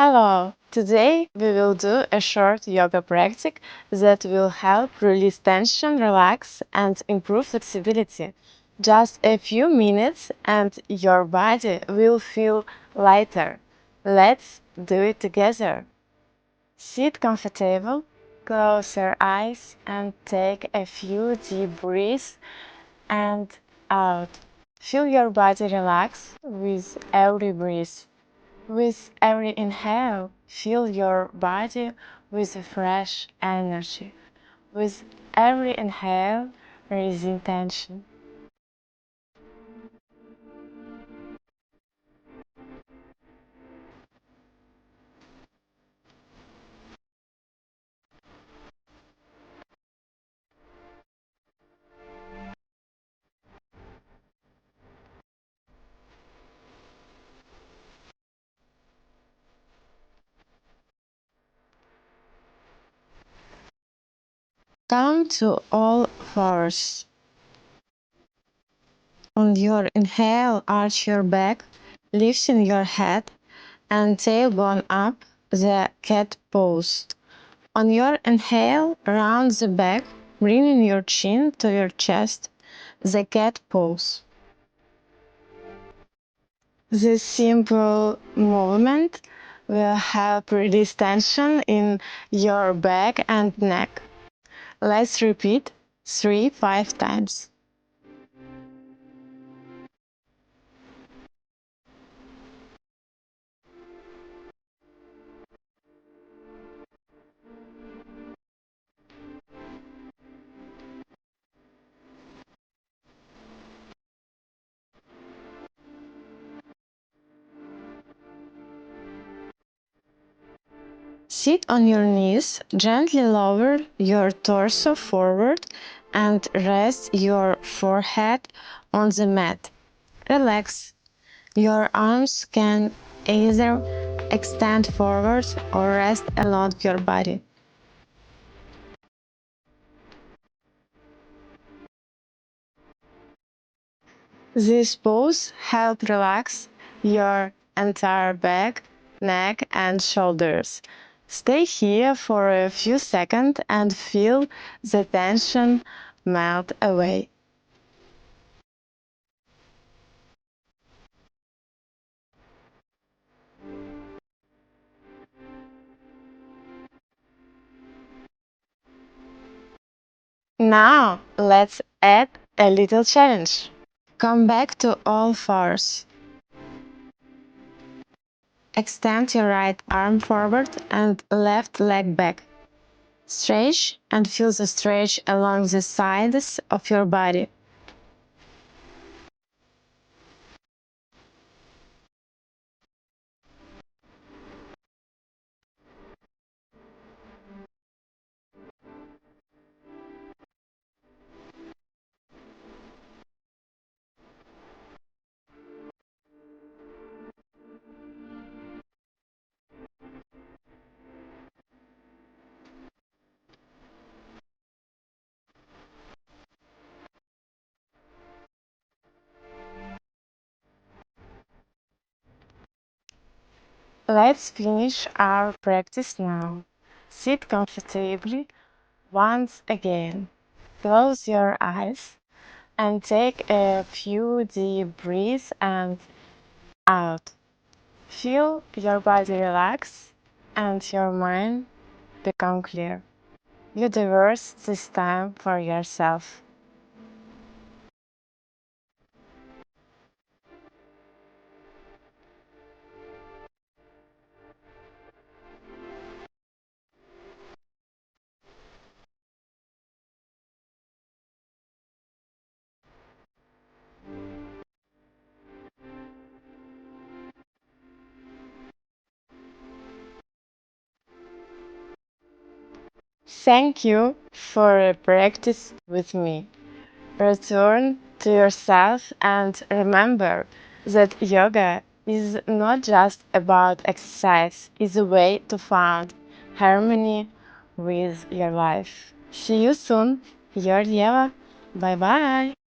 Hello! Today we will do a short yoga practice that will help release tension, relax, and improve flexibility. Just a few minutes and your body will feel lighter. Let's do it together. Sit comfortable, close your eyes, and take a few deep breaths and out. Feel your body relax with every breath. With every inhale, fill your body with fresh energy. With every inhale, releasing tension. Come to all fours. On your inhale, arch your back, lifting your head and tailbone up, the cat pose. On your inhale, round the back, bringing your chin to your chest, the cat pose. This simple movement will help release tension in your back and neck. Let's repeat 3-5 times. Sit on your knees, gently lower your torso forward and rest your forehead on the mat. Relax. Your arms can either extend forward or rest along your body. This pose helps relax your entire back, neck, and shoulders. Stay here for a few seconds and feel the tension melt away. Now, let's add a little challenge. Come back to all fours. Extend your right arm forward and left leg back. Stretch and feel the stretch along the sides of your body. Let's finish our practice now. Sit comfortably once again. Close your eyes and take a few deep breaths and out. Feel your body relax and your mind become clear. You deserve this time for yourself. Thank you for practice with me. Return to yourself and remember that yoga is not just about exercise, it's a way to find harmony with your life. See you soon, your Eva. Bye bye.